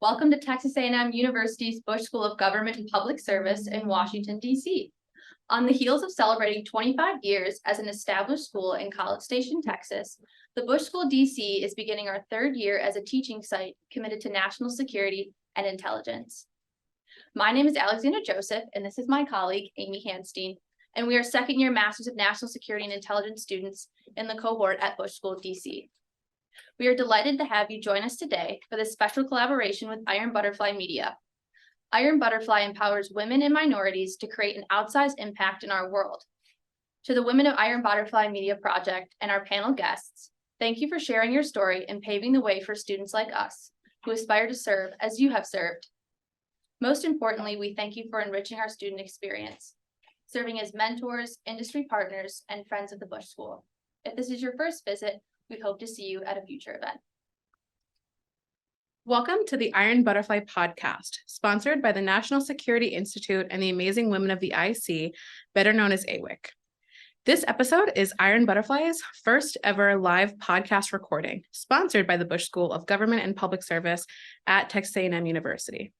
Welcome to Texas A&M University's Bush School of Government and Public Service in Washington, D.C. On the heels of celebrating 25 years as an established school in College Station, Texas, the Bush School D.C. is beginning our third year as a teaching site committed to national security and intelligence. My name is Alexandra Joseph, and this is my colleague, Amy Hanstein, and we are second-year Masters of National Security and Intelligence students in the cohort at Bush School D.C. We are delighted to have you join us today for this special collaboration with Iron Butterfly Media. Iron Butterfly empowers women and minorities to create an outsized impact in our world. To the women of Iron Butterfly Media Project and our panel guests, thank you for sharing your story and paving the way for students like us who aspire to serve as you have served. Most importantly, we thank you for enriching our student experience, serving as mentors, industry partners, and friends of the Bush School. If this is your first visit, we hope to see you at a future event. Welcome to the Iron Butterfly podcast, sponsored by the National Security Institute and the amazing women of the IC, better known as AWIC. This episode is Iron Butterfly's first ever live podcast recording, sponsored by the Bush School of Government and Public Service at Texas A&M University.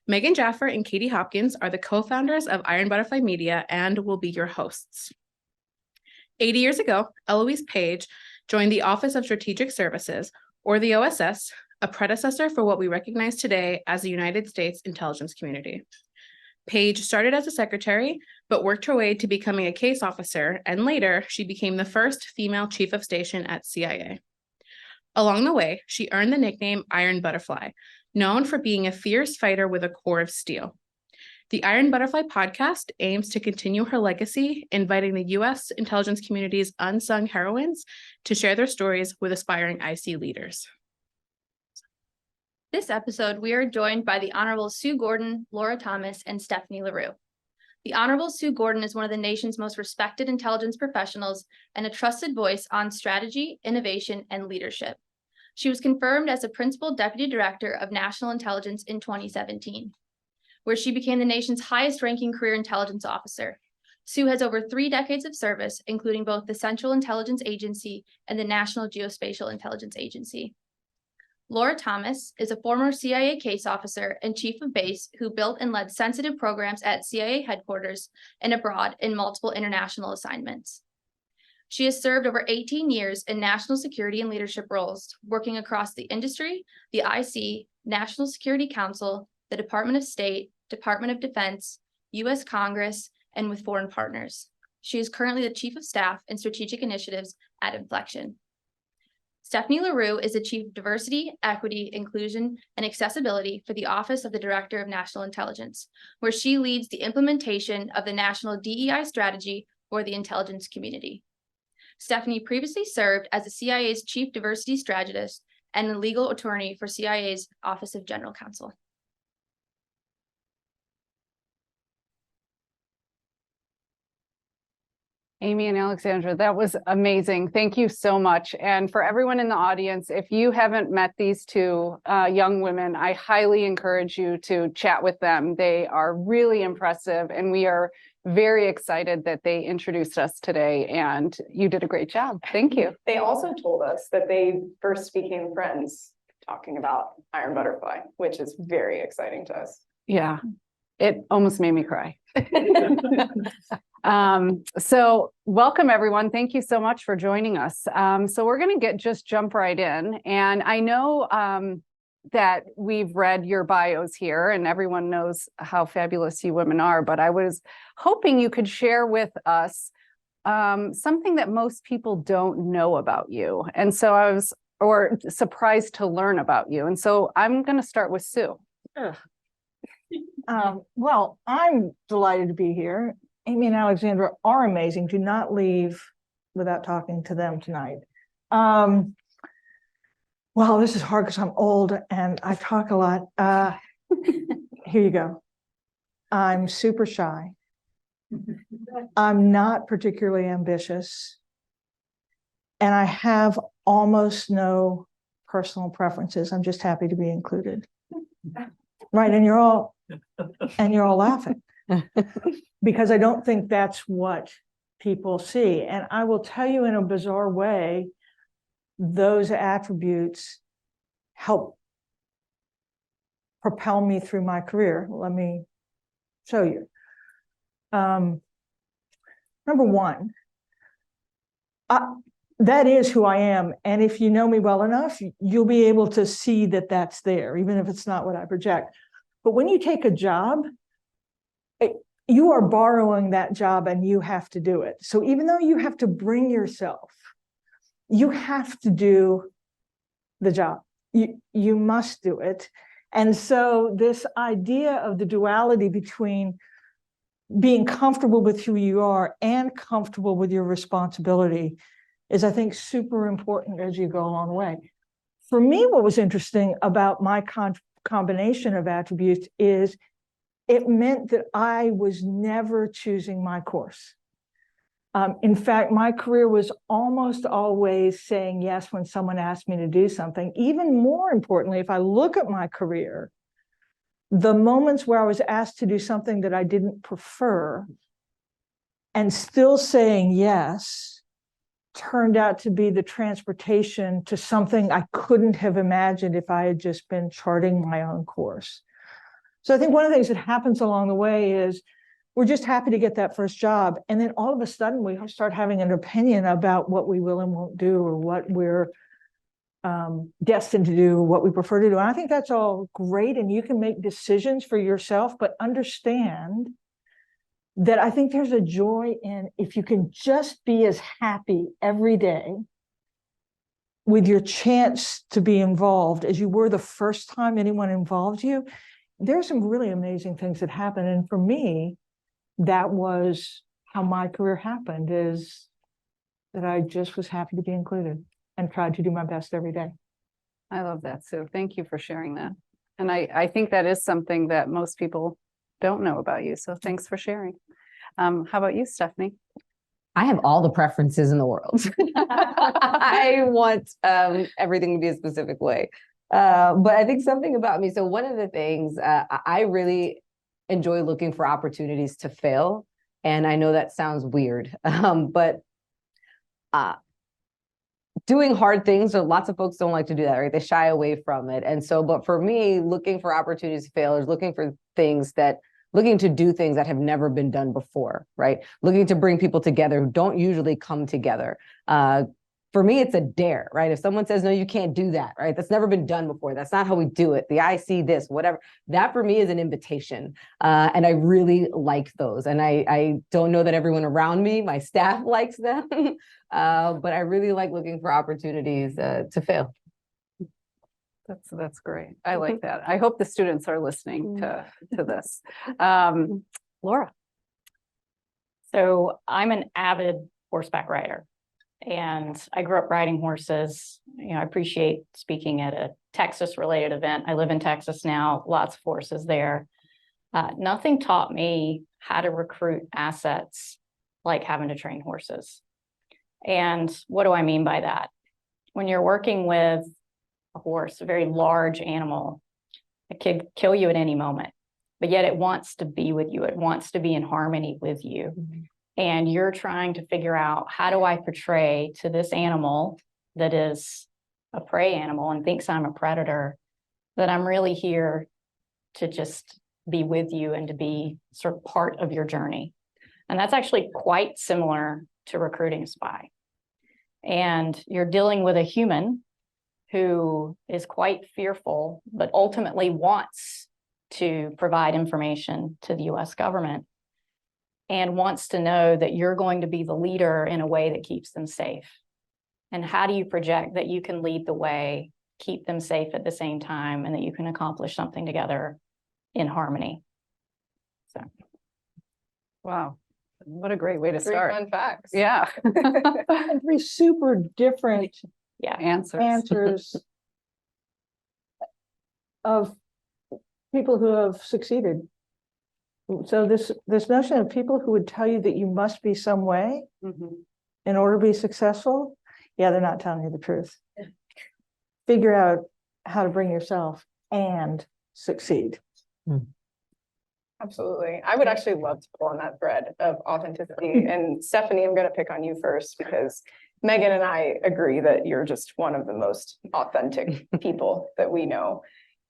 Megan Jaffer and Cadie Hopkins are the co-founders of Iron Butterfly Media and will be your hosts. 80 years ago, Eloise Page joined the Office of Strategic Services, or the OSS, a predecessor for what we recognize today as the United States intelligence community. Page started as a secretary, but worked her way to becoming a case officer, and later she became the first female chief of station at CIA. Along the way, she earned the nickname Iron Butterfly, known for being a fierce fighter with a core of steel. The Iron Butterfly podcast aims to continue her legacy, inviting the U.S. intelligence community's unsung heroines to share their stories with aspiring IC leaders. This episode, we are joined by the Honorable Sue Gordon, Laura Thomas, and Stephanie LaRue. The Honorable Sue Gordon is one of the nation's most respected intelligence professionals and a trusted voice on strategy, innovation, and leadership. She was confirmed as a Principal Deputy Director of National Intelligence in 2017. Where she became the nation's highest-ranking career intelligence officer. Sue has over 3 decades of service, including both the Central Intelligence Agency and the National Geospatial Intelligence Agency. Laura Thomas is a former CIA case officer and chief of base who built and led sensitive programs at CIA headquarters and abroad in multiple international assignments. She has served over 18 years in national security and leadership roles, working across the industry, the IC, National Security Council, the Department of State, Department of Defense, U.S. Congress, and with foreign partners. She is currently the Chief of Staff and Strategic Initiatives at Inflection. Stephanie LaRue is the Chief of Diversity, Equity, Inclusion, and Accessibility for the Office of the Director of National Intelligence, where she leads the implementation of the National DEI strategy for the intelligence community. Stephanie previously served as the CIA's Chief Diversity Strategist and a legal attorney for CIA's Office of General Counsel. Amy and Alexandra, that was amazing. Thank you so much. And for everyone in the audience, if you haven't met these two young women, I highly encourage you to chat with them. They are really impressive, and we are very excited that they introduced us today, and you did a great job. Thank you. They also told us that they first became friends talking about Iron Butterfly, which is very exciting to us. Yeah, it almost made me cry. So welcome everyone. Thank you so much for joining us. So we're going to just jump right in. And I know that we've read your bios here and everyone knows how fabulous you women are, but I was hoping you could share with us something that most people don't know about you. And so I was surprised to learn about you. And so I'm going to start with Sue. Well, I'm delighted to be here. Amy and Alexandra are amazing. Do not leave without talking to them tonight. Well, this is hard because I'm old and I talk a lot. Here you go. I'm super shy. I'm not particularly ambitious. And I have almost no personal preferences. I'm just happy to be included. Right, and you're all laughing. Because I don't think that's what people see. And I will tell you in a bizarre way, those attributes help propel me through my career. Let me show you. Number one, that is who I am. And if you know me well enough, you'll be able to see that that's there, even if it's not what I project. But when you take a job, you are borrowing that job and you have to do it. So even though you have to bring yourself, you have to do the job. You must do it. And so this idea of the duality between being comfortable with who you are and comfortable with your responsibility is, I think, super important as you go along the way. For me, what was interesting about my combination of attributes is it meant that I was never choosing my course. In fact, my career was almost always saying yes when someone asked me to do something. Even more importantly, if I look at my career, the moments where I was asked to do something that I didn't prefer and still saying yes turned out to be the transportation to something I couldn't have imagined if I had just been charting my own course. So I think one of the things that happens along the way is we're just happy to get that first job. And then all of a sudden we start having an opinion about what we will and won't do, or what we're destined to do, what we prefer to do. And I think that's all great. And you can make decisions for yourself, but understand that I think there's a joy in if you can just be as happy every day with your chance to be involved as you were the first time anyone involved you. There's some really amazing things that happen. And for me, that was how my career happened, is that I just was happy to be included and tried to do my best every day. I love that, Sue. Thank you for sharing that. And I think that is something that most people don't know about you. So thanks for sharing. How about you, Stephanie? I have all the preferences in the world. I want everything to be a specific way. But I think something about me. So one of the things I really enjoy looking for opportunities to fail. And I know that sounds weird, but doing hard things, or lots of folks don't like to do that, right? They shy away from it. And so, but for me, looking for opportunities to fail is looking to do things that have never been done before, right? Looking to bring people together who don't usually come together. For me, it's a dare, right? If someone says, no, you can't do that, right? That's never been done before. That's not how we do it. I see this, whatever. That for me is an invitation. And I really like those. And I don't know that everyone around me, my staff likes them, but I really like looking for opportunities to fail. That's great. I like that. I hope the students are listening to this. Laura. So I'm an avid horseback rider, and I grew up riding horses. I appreciate speaking at a Texas related event. I live in Texas now, lots of horses there. Nothing taught me how to recruit assets like having to train horses. And what do I mean by that? When you're working with a horse, a very large animal, it could kill you at any moment, but yet it wants to be with you. It wants to be in harmony with you. Mm-hmm. And you're trying to figure out, how do I portray to this animal that is a prey animal and thinks I'm a predator, that I'm really here to just be with you and to be sort of part of your journey. And that's actually quite similar to recruiting a spy. And you're dealing with a human who is quite fearful, but ultimately wants to provide information to the US government and wants to know that you're going to be the leader in a way that keeps them safe. And how do you project that you can lead the way, keep them safe at the same time, and that you can accomplish something together in harmony? So, wow. What a great way to start. Fun facts. Yeah. And three super different answers of people who have succeeded. So this notion of people who would tell you that you must be some way in order to be successful, they're not telling you the truth. Figure out how to bring yourself and succeed. Absolutely. I would actually love to pull on that thread of authenticity. And Stephanie, I'm going to pick on you first, because Megan and I agree that you're just one of the most authentic people that we know.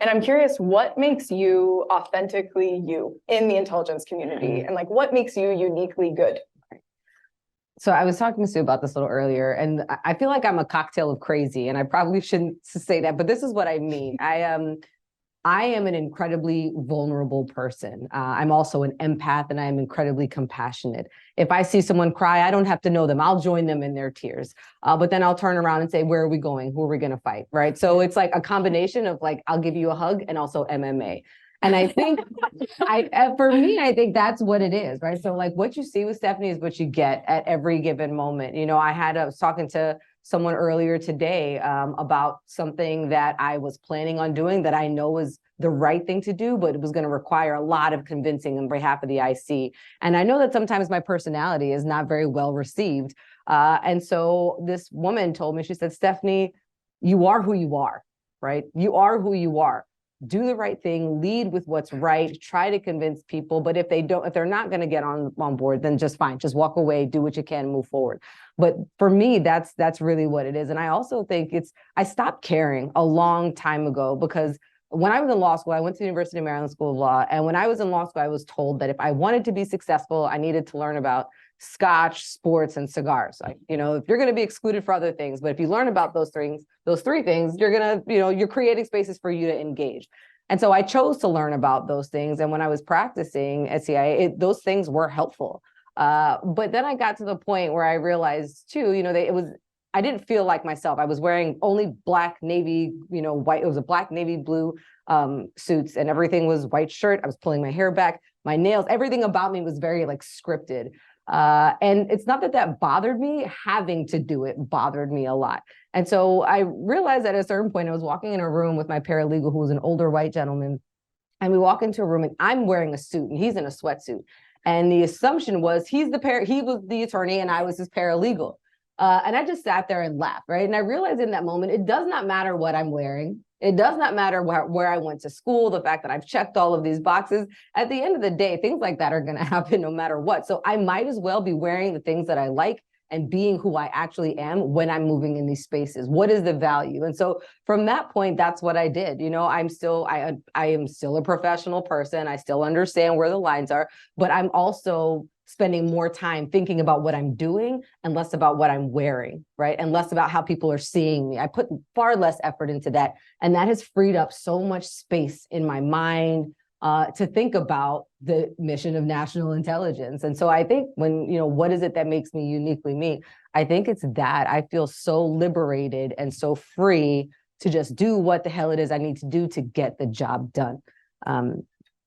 And I'm curious, what makes you authentically you in the intelligence community? And like, what makes you uniquely good? So I was talking to Sue about this a little earlier, and I feel like I'm a cocktail of crazy, and I probably shouldn't say that, but this is what I mean. I am an incredibly vulnerable person. I'm also an empath, and I am incredibly compassionate. If I see someone cry, I don't have to know them. I'll join them in their tears. But then I'll turn around and say, where are we going? Who are we going to fight? Right. So it's like a combination of like, I'll give you a hug and also MMA. And I think for me, I think that's what it is, right? So like what you see with Stephanie is what you get at every given moment. You know, I was talking to someone earlier today about something that I was planning on doing that I know was the right thing to do, but it was going to require a lot of convincing on behalf of the IC. And I know that sometimes my personality is not very well received. And so this woman told me, she said, Stephanie, you are who you are, right? You are who you are. Do the right thing, lead with what's right, try to convince people. But if they're not going to get on board, then just fine, just walk away, do what you can, move forward. But for me, that's really what it is. And I also think I stopped caring a long time ago, because when I was in law school, I went to the University of Maryland School of Law. And when I was in law school, I was told that if I wanted to be successful, I needed to learn about Scotch, sports, and cigars. Like, you know, if you're going to be excluded for other things, but if you learn about those three things, you're going to, you're creating spaces for you to engage. And so I chose to learn about those things. And when I was practicing at CIA, those things were helpful. But then I got to the point where I realized too, I didn't feel like myself. I was wearing only black, navy, white. It was a black, navy, blue suits, and everything was white shirt. I was pulling my hair back, my nails, everything about me was very like scripted. And it's not that bothered me. Having to do it bothered me a lot. And so I realized at a certain point, I was walking in a room with my paralegal, who was an older white gentleman. And we walk into a room and I'm wearing a suit and he's in a sweatsuit. And the assumption was he was the attorney and I was his paralegal. And I just sat there and laughed, right? And I realized in that moment, it does not matter what I'm wearing. It does not matter where I went to school, the fact that I've checked all of these boxes. At the end of the day, things like that are going to happen no matter what. So I might as well be wearing the things that I like and being who I actually am when I'm moving in these spaces. What is the value? And so from that point, that's what I did. I am still a professional person. I still understand where the lines are, but I'm also spending more time thinking about what I'm doing and less about what I'm wearing, right? And less about how people are seeing me. I put far less effort into that. And that has freed up so much space in my mind to think about the mission of national intelligence. And so I think what is it that makes me uniquely me? I think it's that I feel so liberated and so free to just do what the hell it is I need to do to get the job done.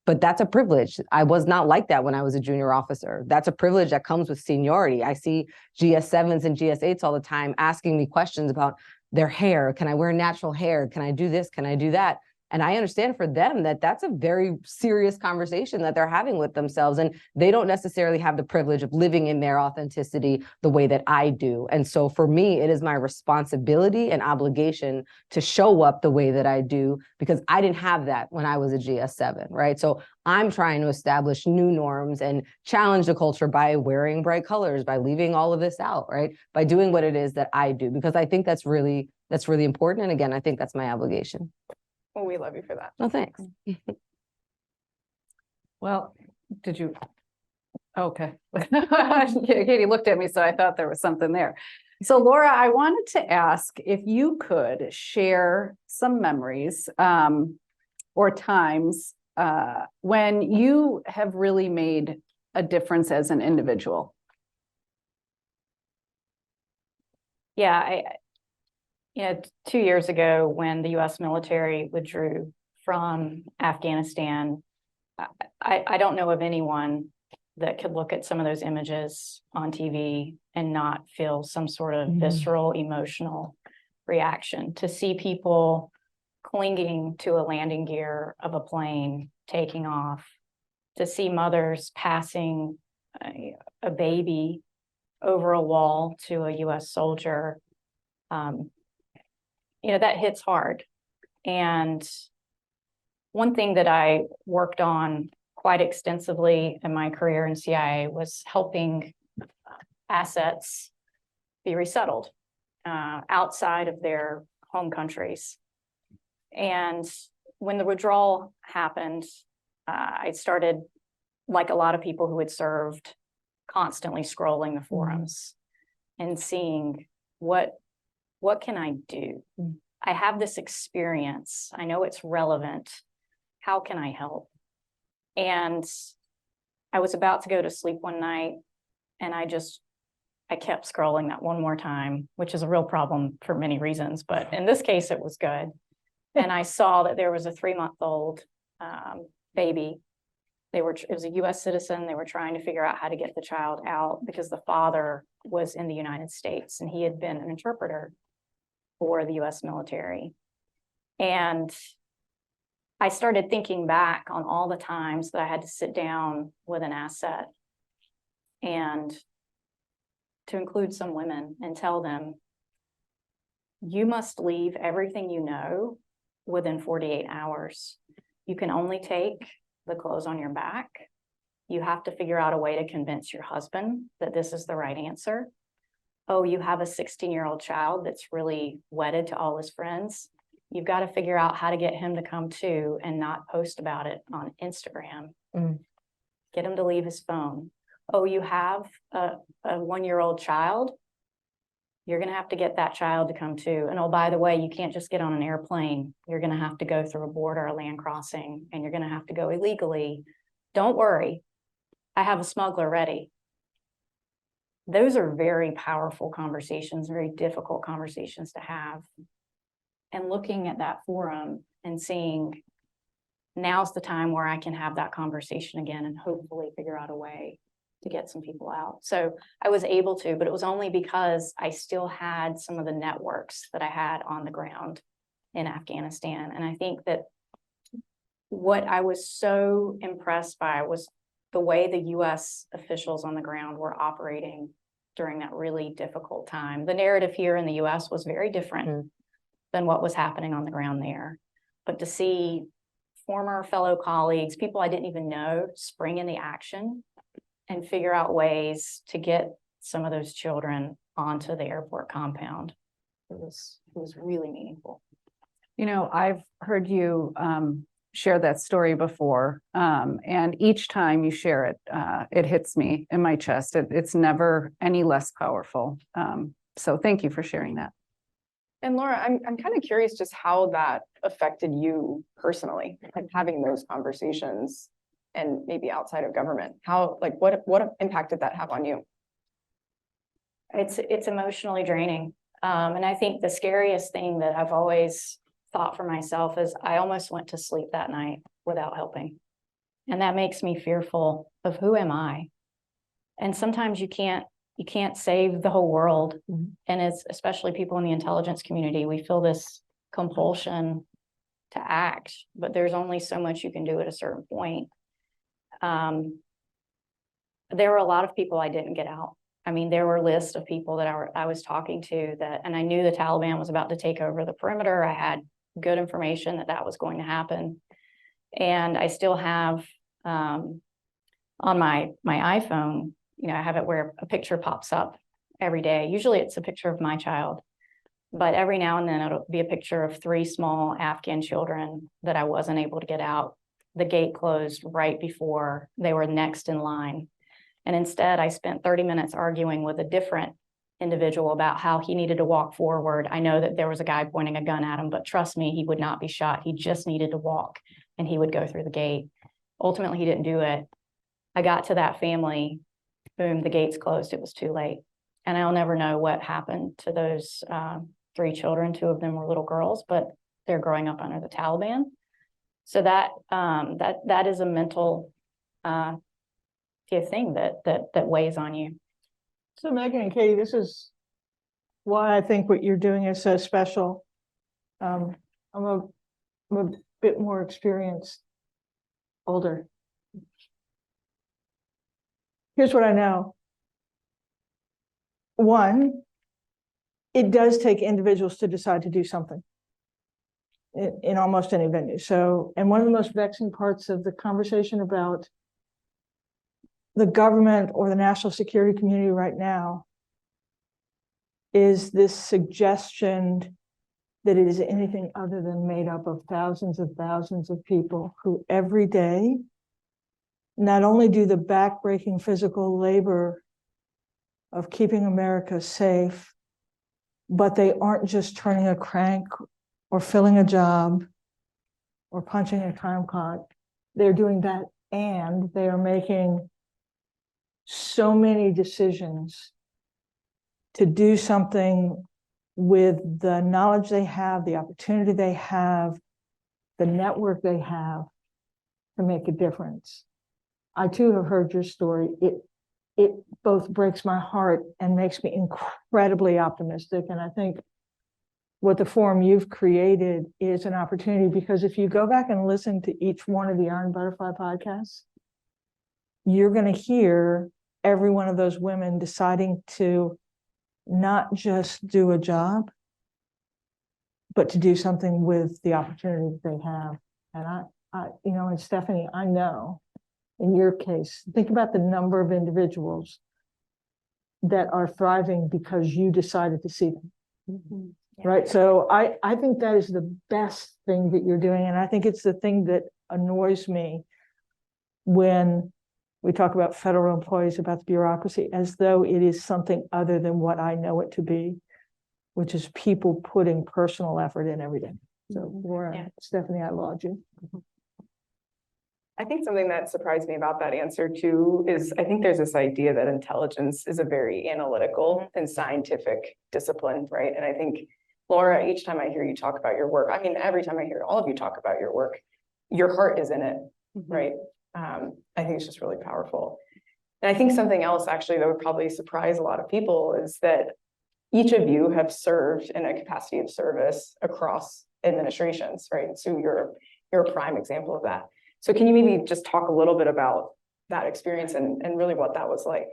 But that's a privilege. I was not like that when I was a junior officer. That's a privilege that comes with seniority. I see GS7s and GS8s all the time asking me questions about their hair. Can I wear natural hair? Can I do this? Can I do that? And I understand for them that that's a very serious conversation that they're having with themselves. And they don't necessarily have the privilege of living in their authenticity the way that I do. And so for me, it is my responsibility and obligation to show up the way that I do, because I didn't have that when I was a GS7, right? So I'm trying to establish new norms and challenge the culture by wearing bright colors, by leaving all of this out, right? By doing what it is that I do, because I think that's really important. And again, I think that's my obligation. Well, we love you for that. Oh, thanks. Well, did you? Okay. Katie looked at me, so I thought there was something there. So Laura, I wanted to ask if you could share some memories or times when you have really made a difference as an individual. Yeah, 2 years ago when the U.S. military withdrew from Afghanistan, I don't know of anyone that could look at some of those images on TV and not feel some sort of visceral emotional reaction. To see people clinging to a landing gear of a plane taking off, to see mothers passing a baby over a wall to a U.S. soldier, that hits hard. And one thing that I worked on quite extensively in my career in CIA was helping assets be resettled outside of their home countries. And when the withdrawal happened, I started, like a lot of people who had served, constantly scrolling the forums and seeing what can I do? I have this experience. I know it's relevant. How can I help? And I was about to go to sleep one night, and I kept scrolling that one more time, which is a real problem for many reasons, but in this case, it was good. And I saw that there was a 3-month-old baby. It was a US citizen. They were trying to figure out how to get the child out because the father was in the United States and he had been an interpreter for the US military. And I started thinking back on all the times that I had to sit down with an asset and to include some women and tell them, you must leave everything you know within 48 hours. You can only take the clothes on your back. You have to figure out a way to convince your husband that this is the right answer. Oh, you have a 16-year-old child that's really wedded to all his friends. You've got to figure out how to get him to come too and not post about it on Instagram. Get him to leave his phone. Oh, you have a 1-year-old child. You're going to have to get that child to come too. And oh, by the way, you can't just get on an airplane. You're going to have to go through a border, a land crossing, and you're going to have to go illegally. Don't worry. I have a smuggler ready. Those are very powerful conversations, very difficult conversations to have. And looking at that forum and seeing now's the time where I can have that conversation again and hopefully figure out a way to get some people out. So I was able to, but it was only because I still had some of the networks that I had on the ground in Afghanistan. And I think that what I was so impressed by was the way the US officials on the ground were operating during that really difficult time. The narrative here in the US was very different than what was happening on the ground there. But to see former fellow colleagues, people I didn't even know, spring into action and figure out ways to get some of those children onto the airport compound, it was really meaningful. You know, I've heard you share that story before, and each time you share it, it hits me in my chest. It's never any less powerful. So thank you for sharing that. And Laura, I'm kind of curious just how that affected you personally, like having those conversations and maybe outside of government. How, like, what impact did that have on you? It's emotionally draining. And I think the scariest thing that I've always thought for myself is I almost went to sleep that night without helping. And that makes me fearful of who am I? And sometimes you can't save the whole world. And it's especially people in the intelligence community, we feel this compulsion to act, but there's only so much you can do at a certain point. There were a lot of people I didn't get out. I mean, there were lists of people that I was talking to and I knew the Taliban was about to take over the perimeter. I had good information that was going to happen. And I still have on my iPhone, you know, I have it where a picture pops up every day. Usually it's a picture of my child, but every now and then it'll be a picture of 3 small Afghan children that I wasn't able to get out. The gate closed right before they were next in line. And instead I spent 30 minutes arguing with a different individual about how he needed to walk forward. I know that there was a guy pointing a gun at him, but trust me, he would not be shot. He just needed to walk and he would go through the gate. Ultimately, he didn't do it. I got to that family, boom, the gates closed. It was too late. And I'll never know what happened to those 3 children. 2 of them were little girls, but they're growing up under the Taliban. So that is a mental thing that weighs on you. So Megan and Katie, this is why I think what you're doing is so special. I'm a bit more experienced, older. Here's what I know. 1, it does take individuals to decide to do something in almost any venue. So, and one of the most vexing parts of the conversation about the government or the national security community right now is this suggestion that it is anything other than made up of thousands of people who every day not only do the backbreaking physical labor of keeping America safe, but they aren't just turning a crank or filling a job or punching a time clock. They're doing that, and they are making so many decisions to do something with the knowledge they have, the opportunity they have, the network they have to make a difference. I too have heard your story. It both breaks my heart and makes me incredibly optimistic. And I think what the forum you've created is an opportunity, because if you go back and listen to each one of the Iron Butterfly podcasts, you're going to hear every one of those women deciding to not just do a job, but to do something with the opportunity that they have. And and Stephanie, I know in your case, think about the number of individuals that are thriving because you decided to see them. Mm-hmm. Right. So I think that is the best thing that you're doing. And I think it's the thing that annoys me when we talk about federal employees, about the bureaucracy, as though it is something other than what I know it to be, which is people putting personal effort in every day. So Laura, Stephanie, I laud you. I think something that surprised me about that answer too is I think there's this idea that intelligence is a very analytical and scientific discipline, right? And I think, Laura, each time I hear you talk about your work, I mean, every time I hear all of you talk about your work, your heart is in it, right? I think it's just really powerful. And I think something else actually that would probably surprise a lot of people is that each of you have served in a capacity of service across administrations, right? So you're a prime example of that. So can you maybe just talk a little bit about that experience and really what that was like?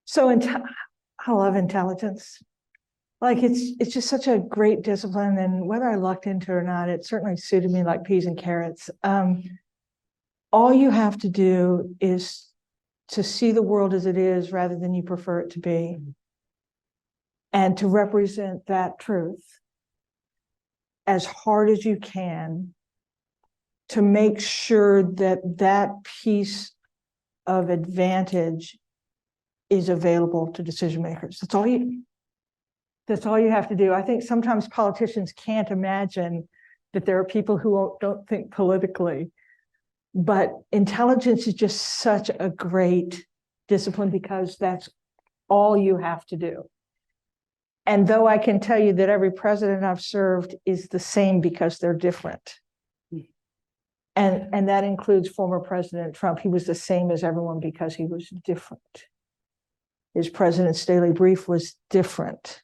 So I love intelligence. Like it's just such a great discipline, and whether I lucked into it or not, it certainly suited me like peas and carrots. All you have to do is to see the world as it is rather than you prefer it to be, and to represent that truth as hard as you can to make sure that that piece of advantage is available to decision makers. That's all you have to do. I think sometimes politicians can't imagine that there are people who don't think politically, but intelligence is just such a great discipline because that's all you have to do. And though I can tell you that every president I've served is the same because they're different. And that includes former President Trump. He was the same as everyone because he was different. His president's daily brief was different.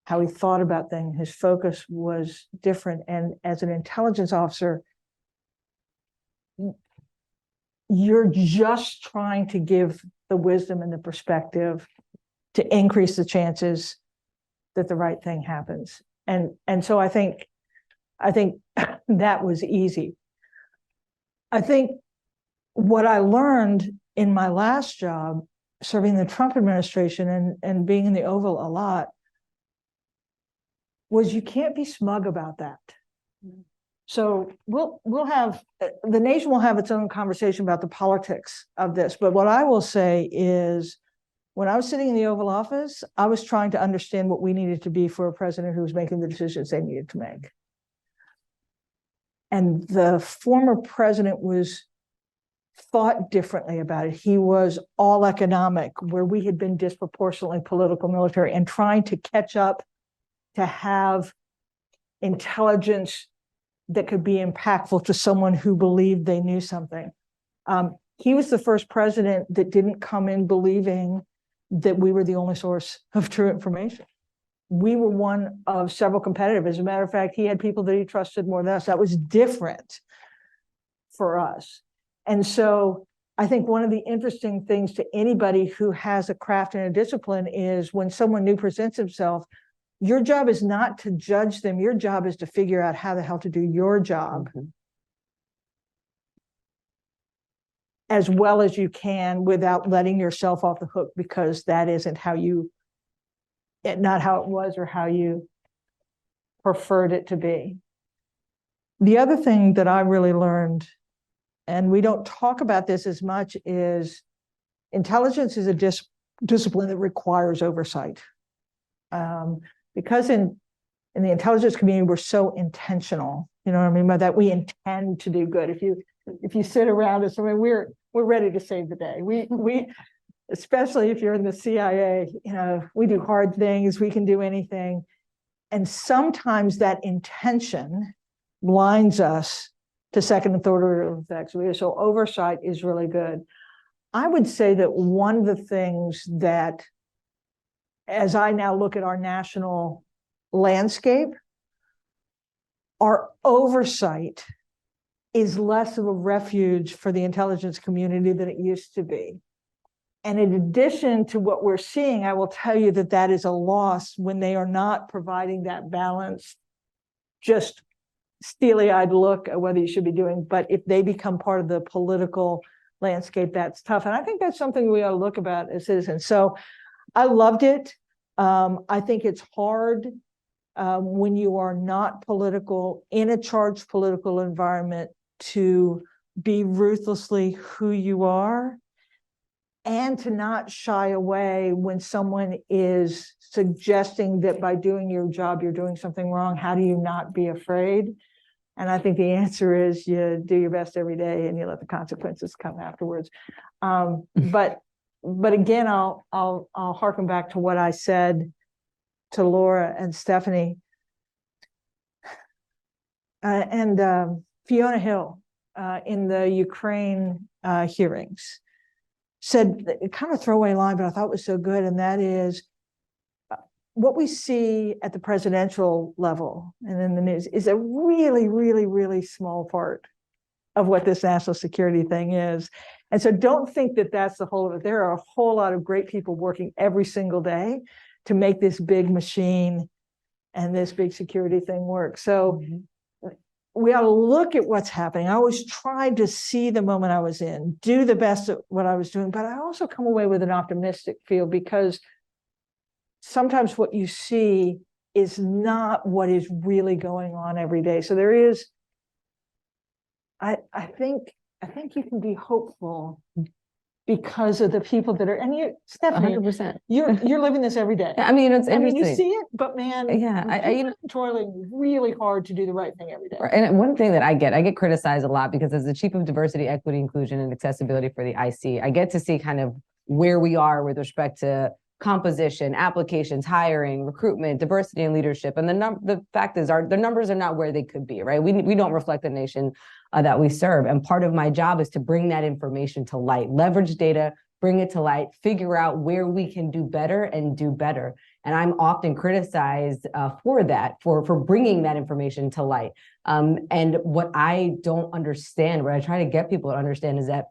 How he thought about things, his focus was different. And as an intelligence officer, you're just trying to give the wisdom and the perspective to increase the chances that the right thing happens. And so I think that was easy. I think what I learned in my last job, serving the Trump administration and being in the Oval a lot, was you can't be smug about that. So we'll have, the nation will have its own conversation about the politics of this. But what I will say is, when I was sitting in the Oval Office, I was trying to understand what we needed to be for a president who was making the decisions they needed to make. And the former president thought differently about it. He was all economic, where we had been disproportionately political, military, and trying to catch up to have intelligence that could be impactful to someone who believed they knew something. He was the first president that didn't come in believing that we were the only source of true information. We were one of several competitive. As a matter of fact, he had people that he trusted more than us. That was different for us. And so I think one of the interesting things to anybody who has a craft and a discipline is when someone new presents himself, your job is not to judge them. Your job is to figure out how the hell to do your job as well as you can without letting yourself off the hook, because that isn't how you not how it was or how you preferred it to be. The other thing that I really learned, and we don't talk about this as much, is intelligence is a discipline that requires oversight. Because in the intelligence community, we're so intentional. You know what I mean by that? We intend to do good. If you sit around us, I mean, we're ready to save the day. We especially if you're in the CIA, you know, we do hard things, we can do anything. And sometimes that intention blinds us to second and third order effects. So oversight is really good. I would say that one of the things that, as I now look at our national landscape, our oversight is less of a refuge for the intelligence community than it used to be. And in addition to what we're seeing, I will tell you that that is a loss when they are not providing that balanced, just steely-eyed look at whether you should be doing, but if they become part of the political landscape, that's tough. And I think that's something we ought to look about as citizens. So I loved it. I think it's hard when you are not political, in a charged political environment, to be ruthlessly who you are and to not shy away when someone is suggesting that by doing your job, you're doing something wrong. How do you not be afraid? And I think the answer is you do your best every day and you let the consequences come afterwards. But again, I'll harken back to what I said to Laura and Stephanie and Fiona Hill in the Ukraine hearings said kind of throwaway line, but I thought was so good. And that is what we see at the presidential level and in the news is a really, really, really small part of what this national security thing is. And so don't think that that's the whole of it. There are a whole lot of great people working every single day to make this big machine and this big security thing work. So we ought to look at what's happening. I always tried to see the moment I was in, do the best at what I was doing, but I also come away with an optimistic feel because sometimes what you see is not what is really going on every day. So there is, I think you can be hopeful because of the people that are, and you, Stephanie, 100%. you're living this every day. I mean, it's interesting. I mean, you see it, but man, Yeah, I toiling really hard to do the right thing every day. And one thing that I get criticized a lot because as the Chief of Diversity, Equity, Inclusion, and Accessibility for the IC, I get to see kind of where we are with respect to composition, applications, hiring, recruitment, diversity and leadership. And the fact is the numbers are not where they could be, right? We don't reflect the nation that we serve. And part of my job is to bring that information to light, leverage data, bring it to light, figure out where we can do better and do better. And I'm often criticized for that, for bringing that information to light. And what I don't understand, what I try to get people to understand is that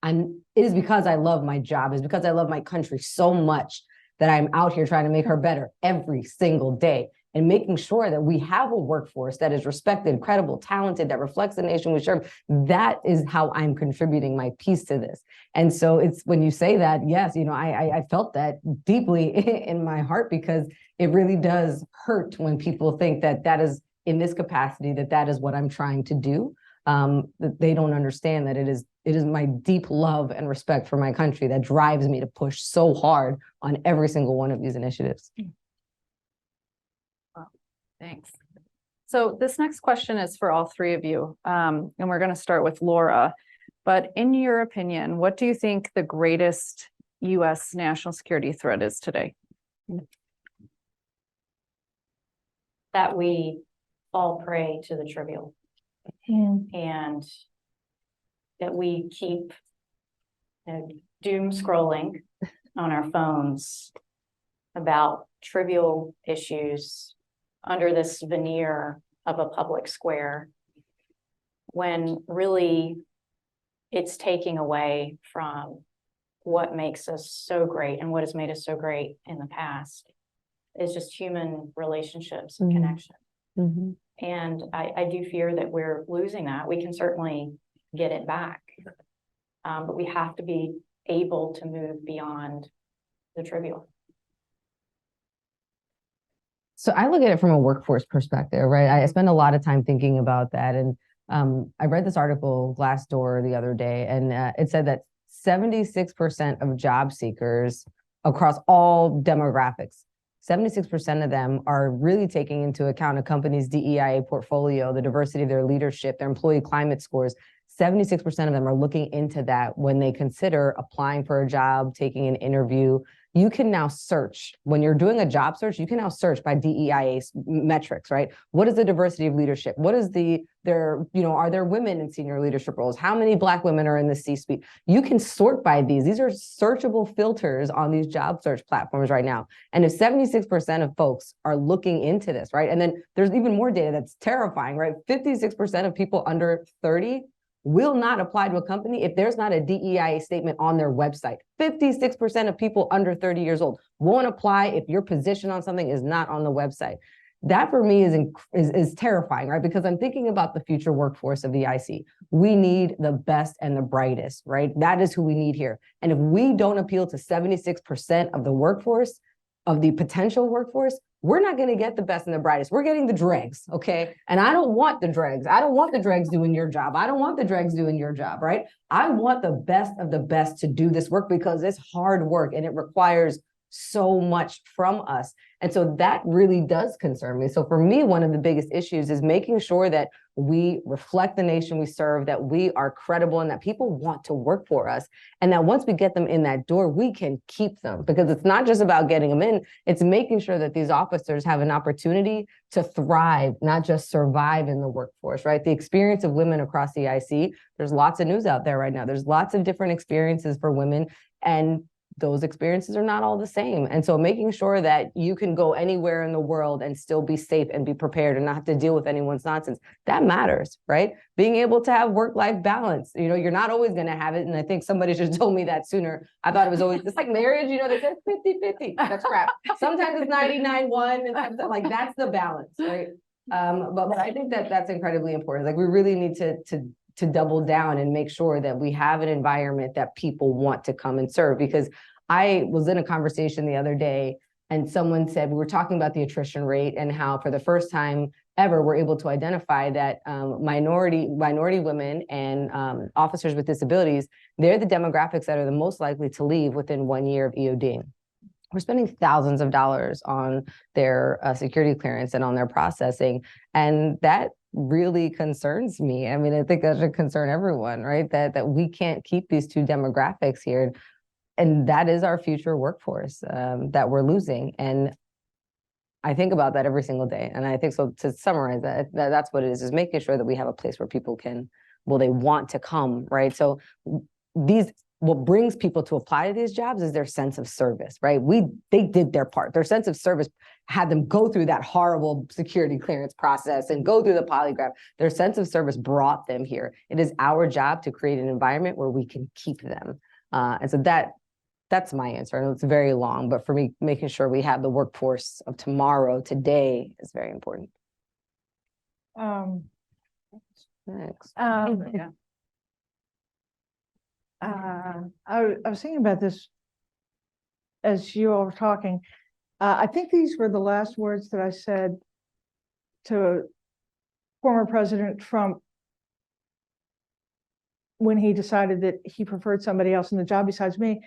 it is because I love my job, it's because I love my country so much that I'm out here trying to make her better every single day and making sure that we have a workforce that is respected, credible, talented, that reflects the nation we serve. That is how I'm contributing my piece to this. And so it's when you say that, yes, you know, I felt that deeply in my heart because it really does hurt when people think that that is in this capacity, that is what I'm trying to do. That they don't understand that it is my deep love and respect for my country that drives me to push so hard on every single one of these initiatives. Wow. Thanks. So this next question is for all three of you. And we're going to start with Laura. But in your opinion, what do you think the greatest U.S. national security threat is today? That we fall prey to the trivial. And that we keep doom scrolling on our phones about trivial issues under this veneer of a public square, when really it's taking away from what makes us so great and what has made us so great in the past is just human relationships and connection. And I do fear that we're losing that. We can certainly get it back, but we have to be able to move beyond the trivial. So I look at it from a workforce perspective, right? I spend a lot of time thinking about that. And I read this article, Glassdoor, the other day, and it said that 76% of job seekers across all demographics, 76% of them are really taking into account a company's DEIA portfolio, the diversity of their leadership, their employee climate scores. 76% of them are looking into that when they consider applying for a job, taking an interview. You can now search, when you're doing a job search, you can now search by DEIA metrics, right? What is the diversity of leadership? What is are there women in senior leadership roles? How many Black women are in the C-suite? You can sort by these. These are searchable filters on these job search platforms right now. And if 76% of folks are looking into this, right? And then there's even more data that's terrifying, right? 56% of people under 30 will not apply to a company if there's not a DEIA statement on their website. 56% of people under 30 years old won't apply if your position on something is not on the website. That for me is terrifying, right? Because I'm thinking about the future workforce of the IC. We need the best and the brightest, right? That is who we need here. And if we don't appeal to 76% of the workforce, of the potential workforce, we're not going to get the best and the brightest. We're getting the dregs, okay? And I don't want the dregs. I don't want the dregs doing your job. I don't want the dregs doing your job, right? I want the best of the best to do this work because it's hard work and it requires so much from us. And so that really does concern me. So for me, one of the biggest issues is making sure that we reflect the nation we serve, that we are credible and that people want to work for us. And that once we get them in that door, we can keep them, because it's not just about getting them in, it's making sure that these officers have an opportunity to thrive, not just survive in the workforce, right? The experience of women across the IC, there's lots of news out there right now. There's lots of different experiences for women, and those experiences are not all the same. And so making sure that you can go anywhere in the world and still be safe and be prepared and not have to deal with anyone's nonsense, that matters, right? Being able to have work-life balance, you're not always going to have it. And I think somebody just told me that sooner. I thought it was always, it's like marriage, they said 50-50. That's crap. Sometimes it's 99-1, and sometimes, like, that's the balance, right? But I think that that's incredibly important. Like, we really need to double down and make sure that we have an environment that people want to come and serve. Because I was in a conversation the other day and someone said, we were talking about the attrition rate and how for the first time ever, we're able to identify that minority women and officers with disabilities, they're the demographics that are the most likely to leave within 1 year of EOD. We're spending thousands of dollars on their security clearance and on their processing. And that really concerns me. I mean, I think that should concern everyone, right? That we can't keep these two demographics here. And that is our future workforce that we're losing. And I think about that every single day. And I think, so to summarize that's what it is making sure that we have a place where people they want to come, right? So what brings people to apply to these jobs is their sense of service, right? They did their part. Their sense of service had them go through that horrible security clearance process and go through the polygraph. Their sense of service brought them here. It is our job to create an environment where we can keep them. And so that's my answer. I know it's very long, but for me, making sure we have the workforce of tomorrow, today, is very important. Next. I was thinking about this as you all were talking. I think these were the last words that I said to former President Trump when he decided that he preferred somebody else in the job besides me.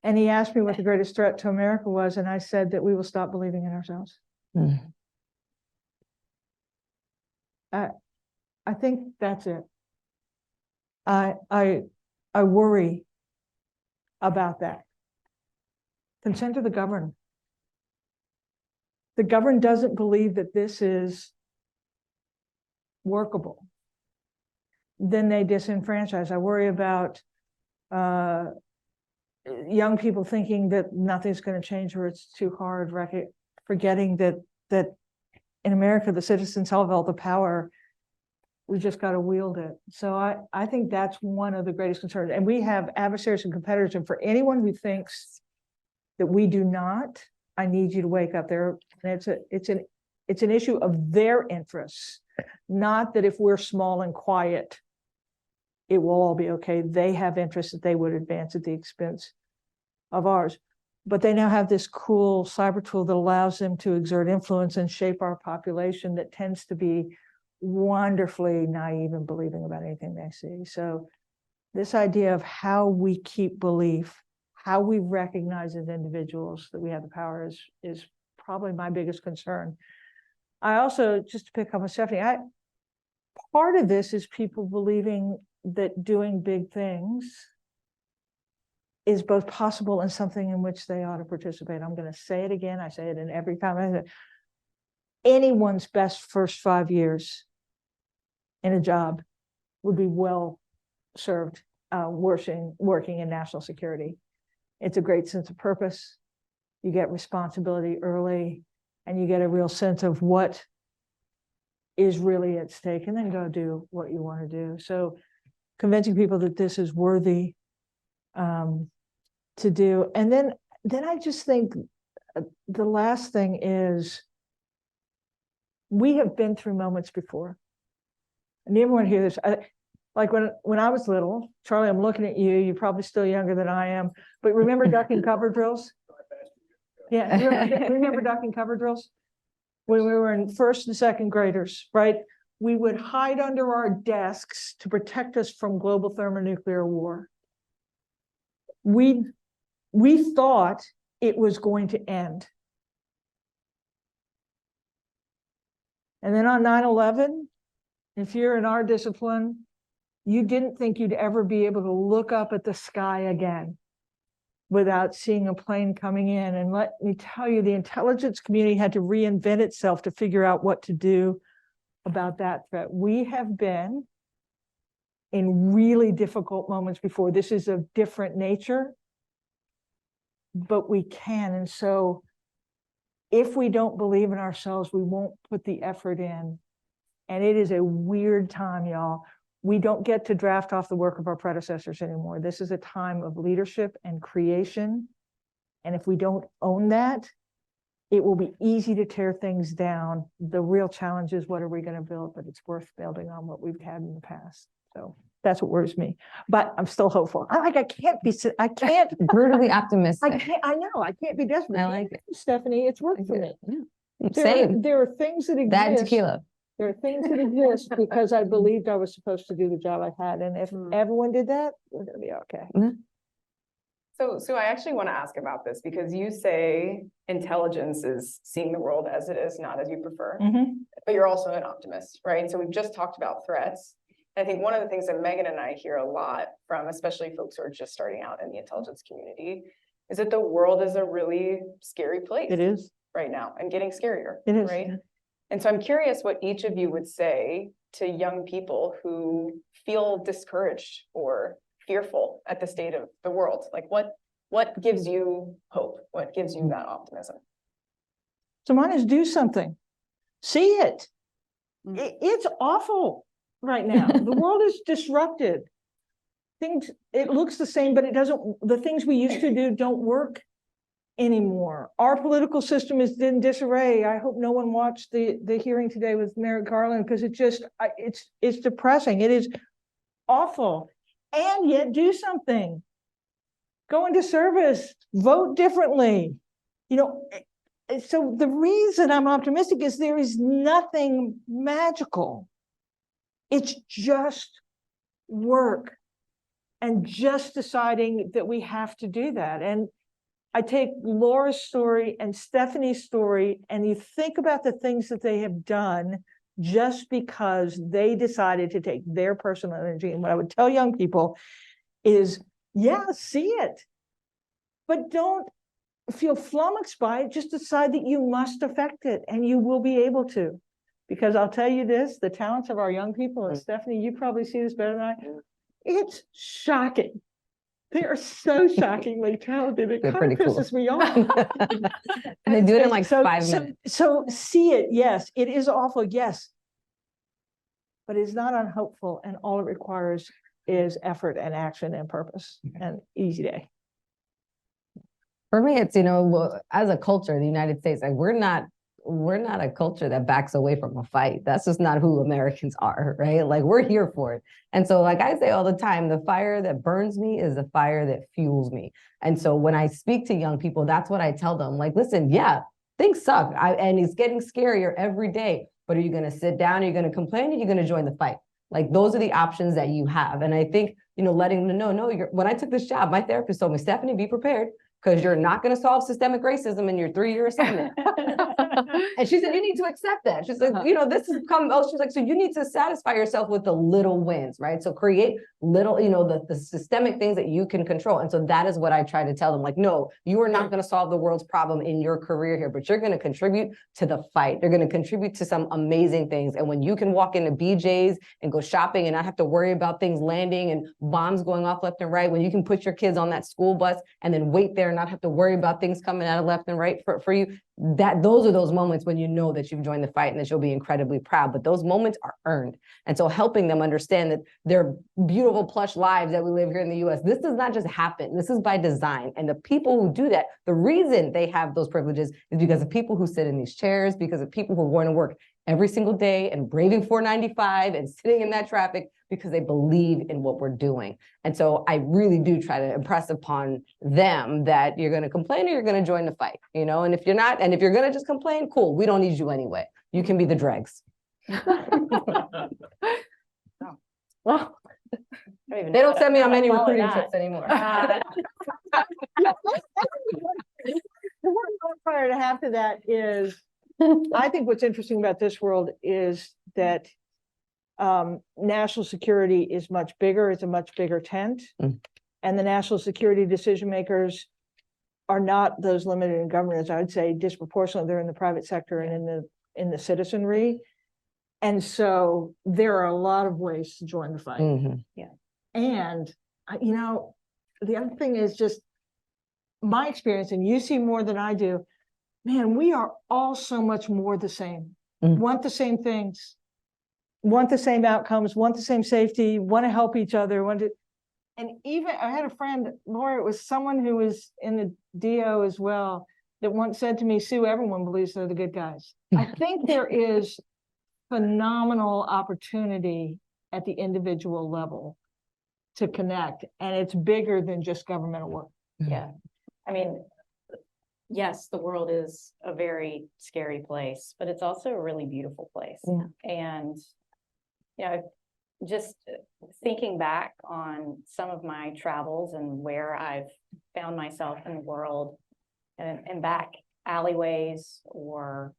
And he asked me what the greatest threat to America was. And I said that we will stop believing in ourselves. I think that's it. I worry about that. Consent to the governed. The governed doesn't believe that this is workable. Then they disenfranchise. I worry about young people thinking that nothing's going to change or it's too hard, forgetting that in America, the citizens have all the power. We just got to wield it. So I think that's one of the greatest concerns. And we have adversaries and competitors. And for anyone who thinks that we do not, I need you to wake up there. And it's an issue of their interests, not that if we're small and quiet, it will all be okay. They have interests that they would advance at the expense of ours. But they now have this cool cyber tool that allows them to exert influence and shape our population that tends to be wonderfully naive and believing about anything they see. So this idea of how we keep belief, how we recognize as individuals that we have the power is probably my biggest concern. I also, just to pick up on Stephanie, part of this is people believing that doing big things is both possible and something in which they ought to participate. I'm going to say it again. I say it in every comment. Anyone's best first 5 years in a job would be well served working in national security. It's a great sense of purpose. You get responsibility early, and you get a real sense of what is really at stake, and then go do what you want to do. So convincing people that this is worthy to do. And then I just think the last thing is we have been through moments before. And everyone hear this. Like when I was little, Charlie, I'm looking at you, you're probably still younger than I am, but remember duck and cover drills? Yeah, remember duck and cover drills? When we were in first and second graders, right? We would hide under our desks to protect us from global thermonuclear war. We thought it was going to end. And then on 9/11, if you're in our discipline, you didn't think you'd ever be able to look up at the sky again without seeing a plane coming in. And let me tell you, the intelligence community had to reinvent itself to figure out what to do about that threat. We have been in really difficult moments before. This is of different nature, but we can. And so if we don't believe in ourselves, we won't put the effort in. And it is a weird time, y'all. We don't get to draft off the work of our predecessors anymore. This is a time of leadership and creation. And if we don't own that, it will be easy to tear things down. The real challenge is, what are we going to build? But it's worth building on what we've had in the past. So that's what worries me. But I'm still hopeful. I can't Brutally optimistic. I know, I can't be desperate. I like it. Stephanie, it's worked for me. Same. There are things that That and exist. tequila. There are things that exist because I believed I was supposed to do the job I had. And if everyone did that, we're going to be okay. So I actually want to ask about this because you say intelligence is seeing the world as it is, not as you prefer, but you're also an optimist, right? So we've just talked about threats. And I think one of the things that Megan and I hear a lot from, especially folks who are just starting out in the intelligence community, is that the world is a really scary place. It is. Right now, and getting scarier. It is. Right. And so I'm curious what each of you would say to young people who feel discouraged or fearful at the state of the world. Like what gives you hope? What gives you that optimism? So mine is do something. See it. It's awful right now. The world is disrupted. It looks the same, but it doesn't. The things we used to do don't work anymore. Our political system is in disarray. I hope no one watched the hearing today with Merrick Garland, because it's depressing. It is awful. And yet do something. Go into service, vote differently. So the reason I'm optimistic is there is nothing magical. It's just work and just deciding that we have to do that. And I take Laura's story and Stephanie's story, and you think about the things that they have done just because they decided to take their personal energy. And what I would tell young people is, yeah, see it, but don't feel flummoxed by it. Just decide that you must affect it, and you will be able to. Because I'll tell you this, the talents of our young people, and Stephanie, you probably see this better than I, it's shocking. They are so shockingly talented. It kind of pisses me off. And they do it in like 5 minutes. So see it, yes. It is awful, yes. But it's not unhopeful, and all it requires is effort and action and purpose and easy day. For me, it's, as a culture, the United States, like we're not we're not a culture that backs away from a fight. That's just not who Americans are, right? Like, we're here for it. And so, like I say all the time, the fire that burns me is the fire that fuels me. And so when I speak to young people, that's what I tell them. Like, listen, yeah, things suck. And it's getting scarier every day. But are you going to sit down? Are you going to complain? Or are you going to join the fight? Like, those are the options that you have. And I think, letting them know, no, when I took this job, my therapist told me, Stephanie, be prepared, because you're not going to solve systemic racism in your 3-year assignment. And she said, you need to accept that. She's like, this has come, she's like, so you need to satisfy yourself with the little wins, right? So create little, the systemic things that you can control. And so that is what I try to tell them. Like, no, you are not going to solve the world's problem in your career here, but you're going to contribute to the fight. You're going to contribute to some amazing things. And when you can walk into BJ's and go shopping and not have to worry about things landing and bombs going off left and right, when you can put your kids on that school bus and then wait there and not have to worry about things coming out of left and right for you, those are those moments when you know that you've joined the fight and that you'll be incredibly proud. But those moments are earned. And so helping them understand that their beautiful plush lives that we live here in the US, this does not just happen. This is by design. And the people who do that, the reason they have those privileges is because of people who sit in these chairs, because of people who are going to work every single day and braving 495 and sitting in that traffic because they believe in what we're doing. And so I really do try to impress upon them that you're going to complain or you're going to join the fight, and if you're not, and if you're going to just complain, cool, we don't need you anyway. You can be the dregs. Well, They don't send me on many recruiting trips anymore. The one modifier to have to that is, I think what's interesting about this world is that national security is much bigger. It's a much bigger tent. And the national security decision makers are not those limited in government, as I would say, disproportionately, they're in the private sector and in the citizenry. And so there are a lot of ways to join the fight. Yeah. And, the other thing is just my experience, and you see more than I do, man, we are all so much more the same, want the same things, want the same outcomes, want the same safety, want to help each other, and even I had a friend, Laura, it was someone who was in the DO as well, that once said to me, Sue, everyone believes they're the good guys. I think there is phenomenal opportunity at the individual level to connect, and it's bigger than just governmental work. Yeah. I mean, yes, the world is a very scary place, but it's also a really beautiful place. Yeah. And, just thinking back on some of my travels and where I've found myself in the world and back alleyways or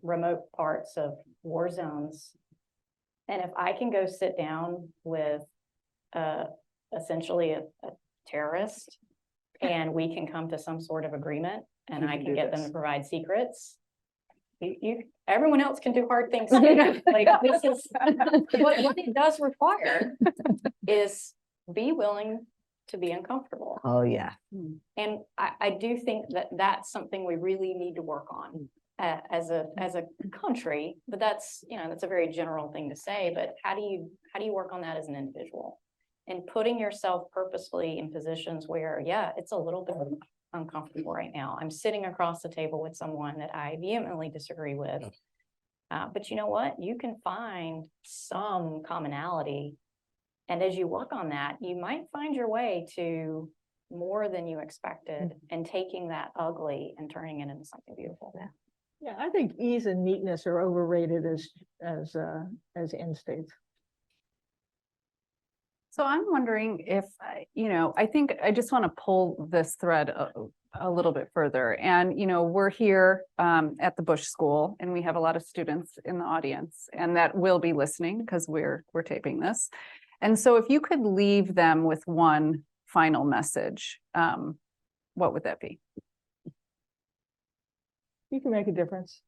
remote parts of war zones. And if I can go sit down with essentially a terrorist and we can come to some sort of agreement and I can get them to provide secrets, everyone else can do hard things too. Like, this is what it does require is be willing to be uncomfortable. Oh yeah. And I do think that that's something we really need to work on as a country, but that's a very general thing to say, but how do you work on that as an individual and putting yourself purposefully in positions where, yeah, it's a little bit uncomfortable right now. I'm sitting across the table with someone that I vehemently disagree with. But you know what? You can find some commonality. And as you work on that, you might find your way to more than you expected and taking that ugly and turning it into something beautiful. Yeah, I think ease and neatness are overrated as end states. So I'm wondering if, I think I just want to pull this thread a little bit further. And, we're here at the Bush School and we have a lot of students in the audience and that will be listening because we're taping this. And so if you could leave them with one final message, what would that be? You can make a difference.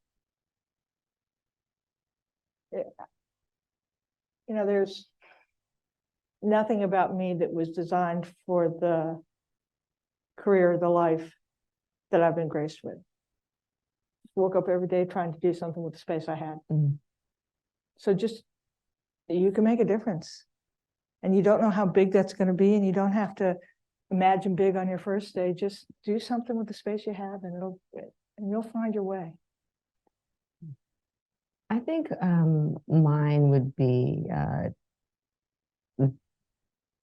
There's nothing about me that was designed for the career, the life that I've been graced with. Woke up every day trying to do something with the space I had. So just, you can make a difference. And you don't know how big that's going to be, and you don't have to imagine big on your first day. Just do something with the space you have, and you'll find your way. I think mine would be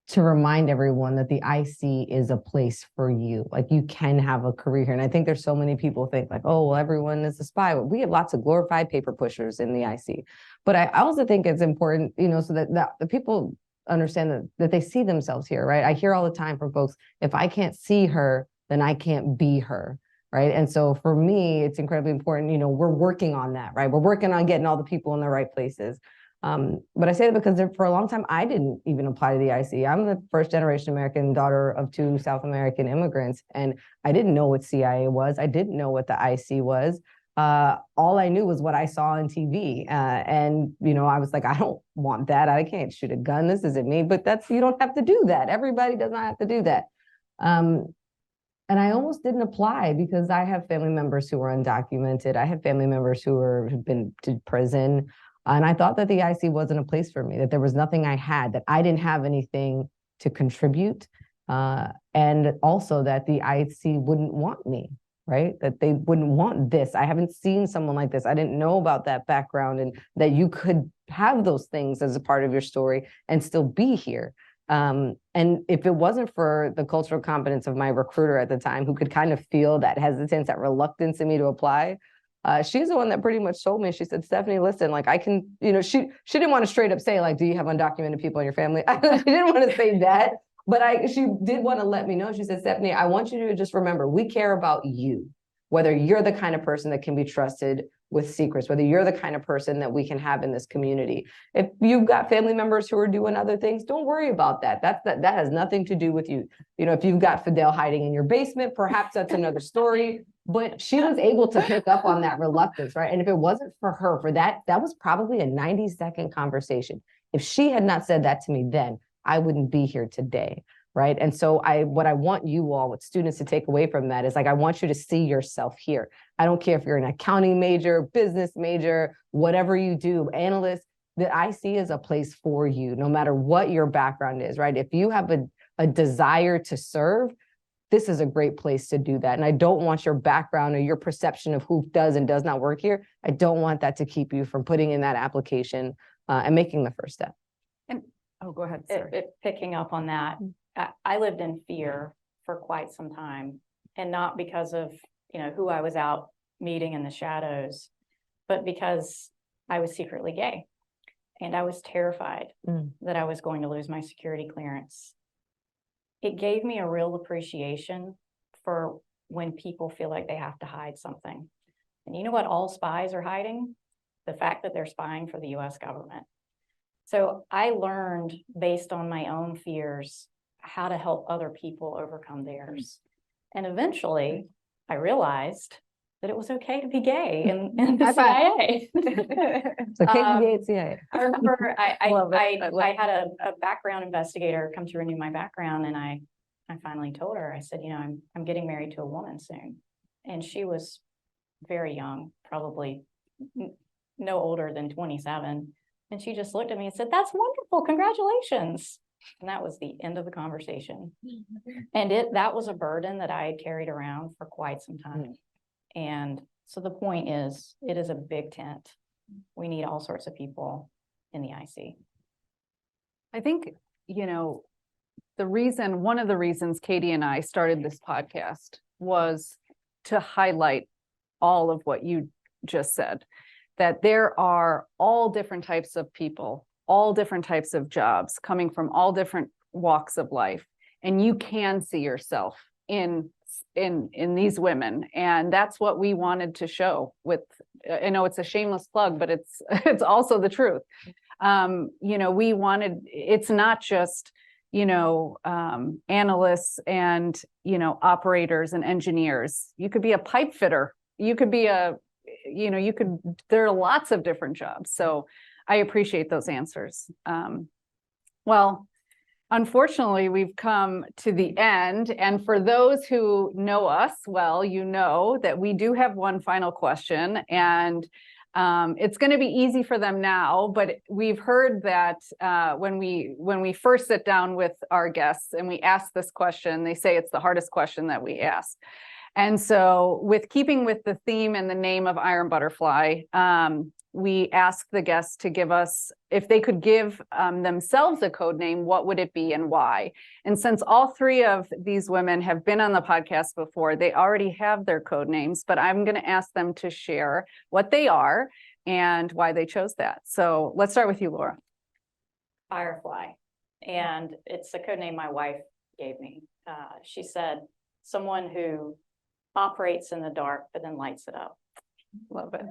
to remind everyone that the IC is a place for you. Like, you can have a career here. And I think there's so many people think like, oh, well, everyone is a spy. We have lots of glorified paper pushers in the IC. But I also think it's important, so that the people understand that they see themselves here, right? I hear all the time from folks, if I can't see her, then I can't be her. Right. And so for me, it's incredibly important, we're working on that, right? We're working on getting all the people in the right places. But I say that because for a long time, I didn't even apply to the IC. I'm the first generation American daughter of 2 South American immigrants, and I didn't know what CIA was. I didn't know what the IC was. All I knew was what I saw on TV. And I was like, I don't want that. I can't shoot a gun. This isn't me. But you don't have to do that. Everybody does not have to do that. And I almost didn't apply because I have family members who are undocumented. I have family members who've been to prison. And I thought that the IC wasn't a place for me, that there was nothing I had, that I didn't have anything to contribute. And also that the IC wouldn't want me, right? That they wouldn't want this. I haven't seen someone like this. I didn't know about that background, and that you could have those things as a part of your story and still be here. And if it wasn't for the cultural competence of my recruiter at the time, who could kind of feel that hesitance, that reluctance in me to apply, she's the one that pretty much told me, she said, Stephanie, listen, like I can, she didn't want to straight up say like, do you have undocumented people in your family? She didn't want to say that, but she did want to let me know. She said, Stephanie, I want you to just remember, we care about you, whether you're the kind of person that can be trusted with secrets, whether you're the kind of person that we can have in this community. If you've got family members who are doing other things, don't worry about that. That has nothing to do with you. If you've got Fidel hiding in your basement, perhaps that's another story. But she was able to pick up on that reluctance, right? And if it wasn't for her, that was probably a 90-second conversation. If she had not said that to me then, I wouldn't be here today, right? And so what I want you all, with students, to take away from that is like, I want you to see yourself here. I don't care if you're an accounting major, business major, whatever you do, analyst, that IC is a place for you, no matter what your background is, right? If you have a desire to serve, this is a great place to do that. And I don't want your background or your perception of who does and does not work here. I don't want that to keep you from putting in that application and making the first step. And go ahead. Sorry. Picking up on that, I lived in fear for quite some time, and not because of, who I was out meeting in the shadows, but because I was secretly gay, and I was terrified that I was going to lose my security clearance. It gave me a real appreciation for when people feel like they have to hide something. And you know what all spies are hiding? The fact that they're spying for the US government. So I learned, based on my own fears, how to help other people overcome theirs. And eventually I realized that it was okay to be gay in the CIA. So gay at CIA. I remember I had a background investigator come to renew my background, and I finally told her, I said, I'm getting married to a woman soon. And she was very young, probably no older than 27. And she just looked at me and said, that's wonderful, congratulations. And that was the end of the conversation. And that was a burden that I had carried around for quite some time. And so the point is, it is a big tent. We need all sorts of people in the IC. I think, one of the reasons Cadie and I started this podcast was to highlight all of what you just said, that there are all different types of people, all different types of jobs coming from all different walks of life. And you can see yourself in these women. And that's what we wanted to show with, I know it's a shameless plug, but it's also the truth. We wanted, it's not just, analysts and, operators and engineers. You could be a pipe fitter. You could be there are lots of different jobs. So I appreciate those answers. Well, unfortunately, we've come to the end. And for those who know us well, that we do have one final question. And it's going to be easy for them now, but we've heard that when we first sit down with our guests and we ask this question, they say it's the hardest question that we ask. And so with keeping with the theme and the name of Iron Butterfly, we asked the guests to give us, if they could give themselves a code name, what would it be and why? And since all three of these women have been on the podcast before, they already have their code names, but I'm going to ask them to share what they are and why they chose that. So let's start with you, Laura. Firefly. And it's a code name my wife gave me. She said, someone who operates in the dark, but then lights it up. Love it.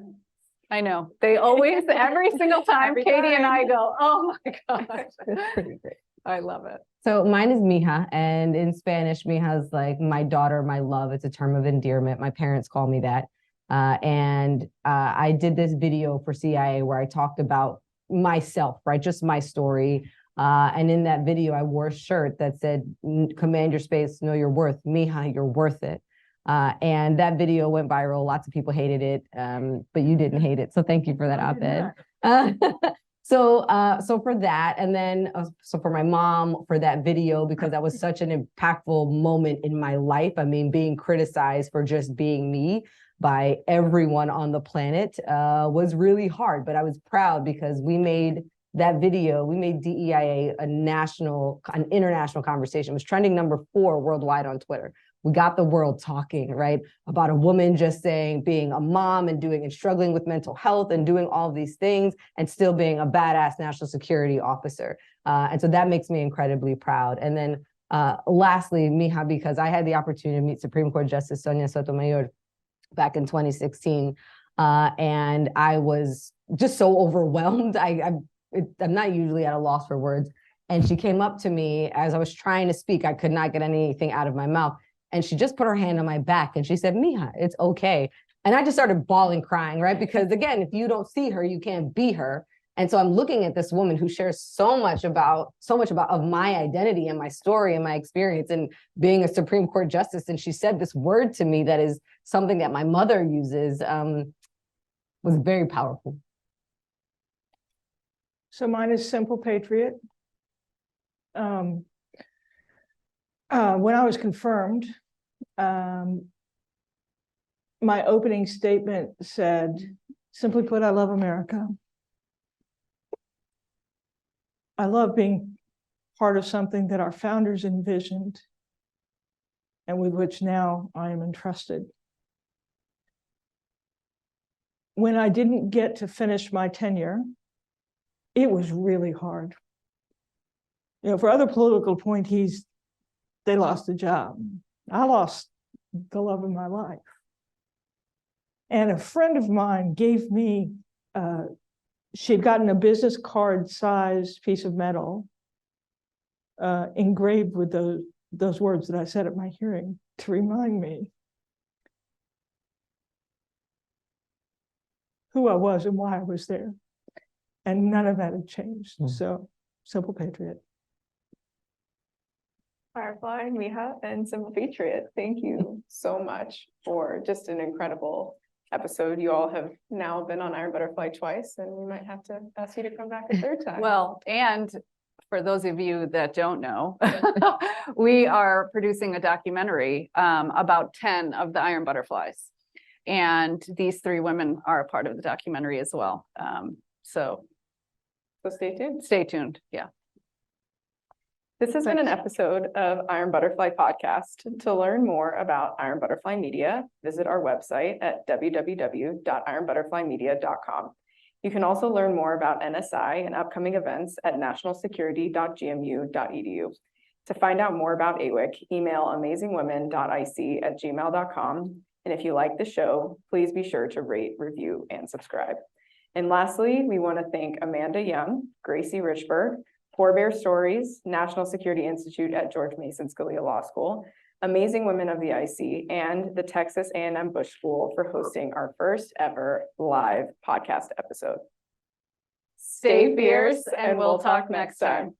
I know. They always, every single time, Every Katie and I time. go, oh my gosh. It's pretty great. I love it. So mine is Mija, and in Spanish, Mija is like my daughter, my love. It's a term of endearment. My parents call me that. I did this video for CIA where I talked about myself, right? Just my story. And in that video, I wore a shirt that said, command your space, know your worth. Mija, you're worth it. And that video went viral. Lots of people hated it, but you didn't hate it. So thank you for that op-ed. So for that, and then so for my mom for that video, because that was such an impactful moment in my life. I mean, being criticized for just being me by everyone on the planet was really hard, but I was proud because we made that video, we made DEIA an international conversation. It was trending #4 worldwide on Twitter. We got the world talking, right? About a woman just saying, being a mom and struggling with mental health and doing all of these things and still being a badass national security officer. And so that makes me incredibly proud. And then lastly, Mija, because I had the opportunity to meet Supreme Court Justice Sonia Sotomayor back in 2016. And I was just so overwhelmed. I'm not usually at a loss for words. And she came up to me as I was trying to speak. I could not get anything out of my mouth. And she just put her hand on my back and she said, Mija, it's okay. And I just started bawling, crying, right? Because again, if you don't see her, you can't be her. And so I'm looking at this woman who shares so much about of my identity and my story and my experience and being a Supreme Court justice. And she said this word to me that is something that my mother uses, was very powerful. So mine is Simple Patriot. When I was confirmed, my opening statement said, simply put, I love America. I love being part of something that our founders envisioned and with which now I am entrusted. When I didn't get to finish my tenure, it was really hard. You know, for other political appointees, they lost a job. I lost the love of my life. And a friend of mine gave me, she'd gotten a business card sized piece of metal engraved with those words that I said at my hearing to remind me who I was and why I was there. And none of that had changed. So, Simple Patriot. Firefly, Mija, and Simple Patriot, thank you so much for just an incredible episode. You all have now been on Iron Butterfly twice, and we might have to ask you to come back a third time. Well, and for those of you that don't know, we are producing a documentary about 10 of the Iron Butterflies. And these three women are a part of the documentary as well. So stay tuned. Stay tuned. Yeah. This has been an episode of Iron Butterfly Podcast. To learn more about Iron Butterfly Media, visit our website at www.ironbutterflymedia.com. You can also learn more about NSI and upcoming events at nationalsecurity.gmu.edu. To find out more about AWIC, email amazingwomen.ic@gmail.com. And if you like the show, please be sure to rate, review, and subscribe. And lastly, we want to thank Amanda Young, Gracie Richburg, Forebear Stories, National Security Institute at George Mason Scalia Law School, Amazing Women of the IC, and the Texas A&M Bush School for hosting our first ever live podcast episode. Stay fierce, and we'll talk next time.